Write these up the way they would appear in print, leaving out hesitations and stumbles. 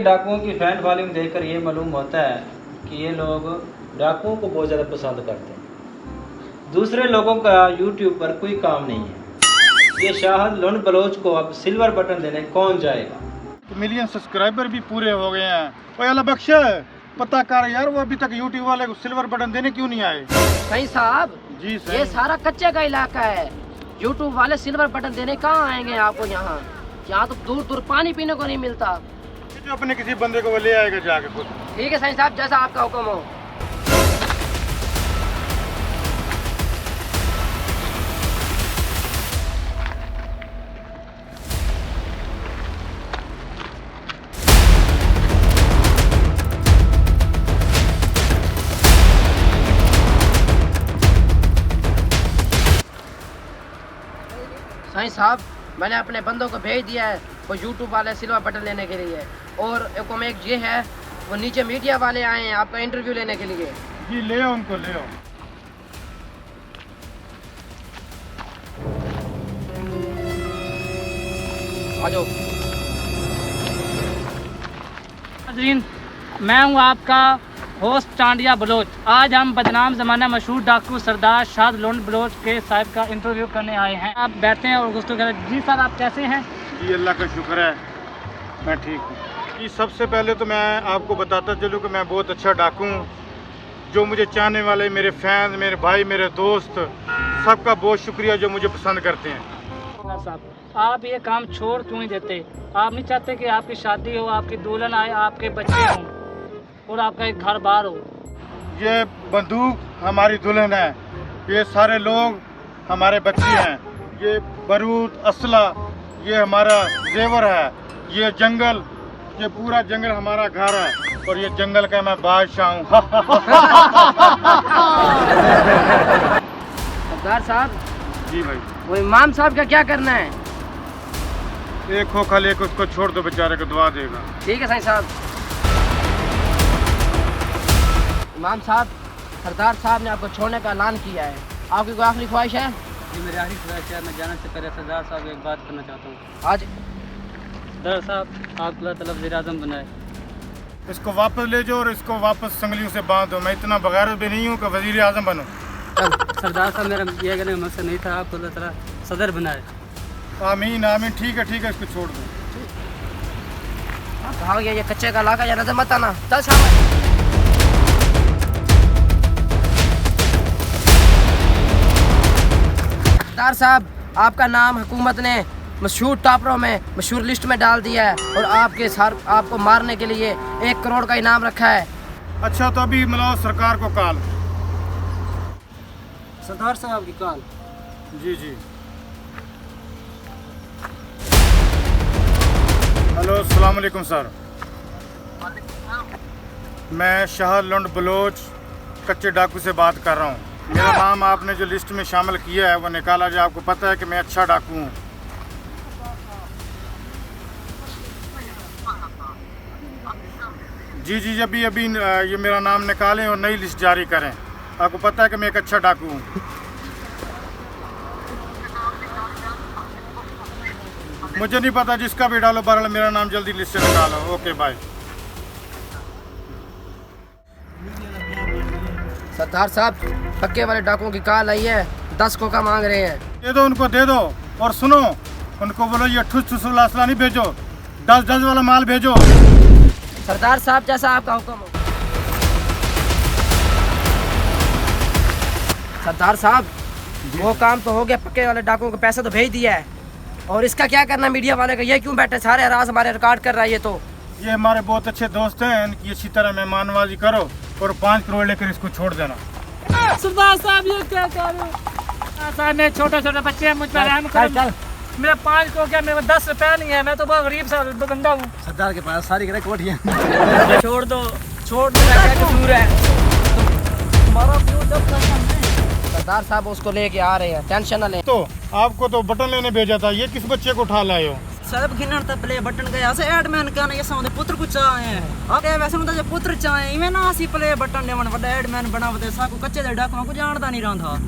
डाकुओं की fan following देखकर ये मालूम होता है कि ये लोग डाकुओं को बहुत ज़्यादा पसंद करते हैं। दूसरे लोगों का यूट्यूब पर कोई काम नहीं है। ये शाहद लुंड बलोच को अब सिल्वर बटन देने कौन जाएगा? तो मिलियन सब्सक्राइबर भी पूरे हो गए हैं। ओए अल्लाह बख्श, पता कर यार, वो अभी तक यूट्यूब वाले को सिल्वर बटन देने क्यों नहीं आए? सही साहब, जी सही। ये सारा कच्चे का इलाका है। यूट्यूब वाले सिल्वर बटन देने कहाँ आएंगे आपको? यहाँ तो दूर दूर पानी पीने को नहीं मिलता। जो अपने किसी बंदे को वो ले आएगा जाके खुद। ठीक है सही साहब, जैसा आपका हुक्म हो। सही साहब, मैंने अपने बंदों को भेज दिया है वो यूट्यूब वाले सिल्वर बटन लेने के लिए। और एक ये है, वो नीचे मीडिया वाले आए हैं आपका इंटरव्यू लेने के लिए। जी ले आओ उनको, ले आओ। आ जाओ। नाज़रीन, मैं हूं आपका होस्ट टांडिया बलोच। आज हम बदनाम ज़माना मशहूर डाकू सरदार शाहद लुंड बलोच के साहब का इंटरव्यू करने आए हैं। आप बैठते हैं और गुफ्तगू करें। जी सर, आप कैसे हैं? जी अल्लाह का शुक्र है, मैं ठीक हूँ। जी सबसे पहले तो मैं आपको बताता चलूँ कि मैं बहुत अच्छा डाकू हूँ। जो मुझे चाहने वाले मेरे फैन, मेरे भाई, मेरे दोस्त, सबका बहुत शुक्रिया जो मुझे पसंद करते हैं। साहब, आप ये काम छोड़ क्यों नहीं देते? आप नहीं चाहते कि आपकी शादी हो, आपकी दुल्हन आए, आपके बच्चे हों और आपका एक घर बार हो? ये बंदूक हमारी दुल्हन है, ये सारे लोग हमारे बच्चे हैं, ये बारूद असला ये हमारा जेवर है, ये जंगल, ये पूरा जंगल हमारा घर है और ये जंगल का मैं बादशाह हूँ। सरदार साहब। जी भाई। वो इमाम साहब का क्या करना है? एक खोखा लेकर उसको छोड़ दो, बेचारे को दुआ देगा। ठीक है सही साहब। इमाम साहब, सरदार साहब ने आपको छोड़ने का ऐलान किया है, आपकी कोई आखिरी ख्वाहिश है? जी मेरी आखिरी ख्वाहिश है, मैं जाने से पहले सरदार साहब एक बात करना चाहता हूँ। आज सरदार साहब, आप अल्लाह ताला वज़ीर आज़म बनाए। इसको वापस ले जाओ और इसको वापस संगलियों से बांध दो। मैं इतना बगैरत भी नहीं हूँ कि वज़ीर आज़म बनूँ। सरदार साहब, मेरा यह कहने का मकसद नहीं था, आपको अल्लाह ताला सदर बनाए। आमीन आमीन। ठीक है, इसको छोड़ दो। आप कहा ये कच्चे का इलाका, या नजर मत आना। चल शाबाश। सरदार साहब, आपका नाम हुकूमत ने मशहूर टॉपरों में मशहूर लिस्ट में डाल दिया है और आपके साथ आपको मारने के लिए 1 करोड़ का इनाम रखा है। अच्छा तो अभी मिलाओ सरकार को कॉल। सरदार साहब की कॉल। जी। हेलो, अस्सलाम वालेकुम सर। मैं शाहद लुंड बलोच कच्चे डाकू से बात कर रहा हूँ। मेरा नाम आपने जो लिस्ट में शामिल किया है वो निकाला जाए। आपको पता है कि मैं अच्छा डाकू हूँ। जी अभी ये मेरा नाम निकालें और नई लिस्ट जारी करें। आपको पता है कि मैं एक अच्छा डाकू हूँ। मुझे नहीं पता, जिसका भी डालो, बहरहाल मेरा नाम जल्दी लिस्ट से निकालो। Okay bye. सरदार साहब, पक्के वाले डाकुओं की कॉल आई है, 10 कोका मांग रहे हैं। दे दो उनको, दे दो। और सुनो, उनको बोलो ये ठुस वाला असला नहीं भेजो, 10 वाला माल भेजो। सरदार साहब, जैसा आपका हुक्म हो। सरदार साहब, वो काम तो हो गया, पक्के वाले डाकुओं को पैसा तो भेज दिया है, और इसका क्या करना मीडिया वाले का? ये क्यों बैठे सारे हरास हमारे रिकॉर्ड कर रहा है? ये हमारे बहुत अच्छे दोस्त हैं, इनकी अच्छी तरह मेहमानवाजी करो और 5 करोड़ लेकर इसको छोड़ देना। सरदार साहब, ये क्या कर रहे हो? साहब, मेरे छोटे बच्चे हैं, मुझ पर रहम करो। मेरा 5 को क्या, मेरे 10 रुपया नहीं है, मैं तो बहुत गरीब सा बंदा हूँ। सरदार के पास सारी कोठियाँ। छोड़ दो, क्या कसूर है? सरदार साहब उसको लेके आ रहे हैं, टेंशन न लें। तो आपको तो बटन लेने भेजा था, ये किस बच्चे को उठा लाए हो? साहब गिनन ता प्ले बटन गया से एडमैन कहना ये साउंड पुत्र को चाहे आगे वैसे हुंदा जे पुत्र चाहे इवें ना सी प्ले बटन देवन वड्डा एडमैन बनावदे सा को कच्चे दे डाकुआं को जानदा नहीं रहा।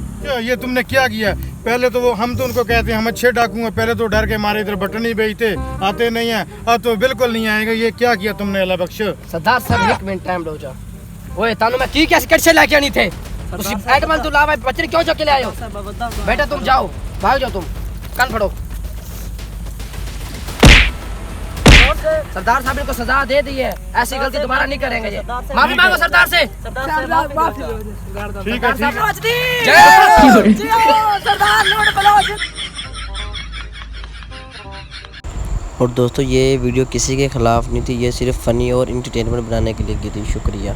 ये तुमने क्या किया? पहले तो वो हम तो उनको कहते हैं हम अच्छे डाकू हैं, पहले तो डर के मारे इधर बटन ही बेचते, आते नहीं हैं, अब तो बिल्कुल नहीं आएगा। ये क्या किया तुमने अल्लाह बख्श? सरदार साहब एक मिनट टाइम लो जा। ओए तानु मैं की कैसे कैसे लेके आनी थे तुसी एडमन तू लावा बच्चे क्यों चुक के ले आयो? बेटा तुम जाओ, भाग जाओ, तुम कान फड़ो। सरदार साहब ने को सजा दे दी है, ऐसी गलती दोबारा नहीं करेंगे। ये माफी मांगो सरदार से। ठीक है, ठीक है। सरदार लोन बलोच। और दोस्तों ये वीडियो किसी के ख़िलाफ़ नहीं थी, ये सिर्फ फ़नी और इंटरटेनमेंट बनाने के लिए की थी। शुक्रिया।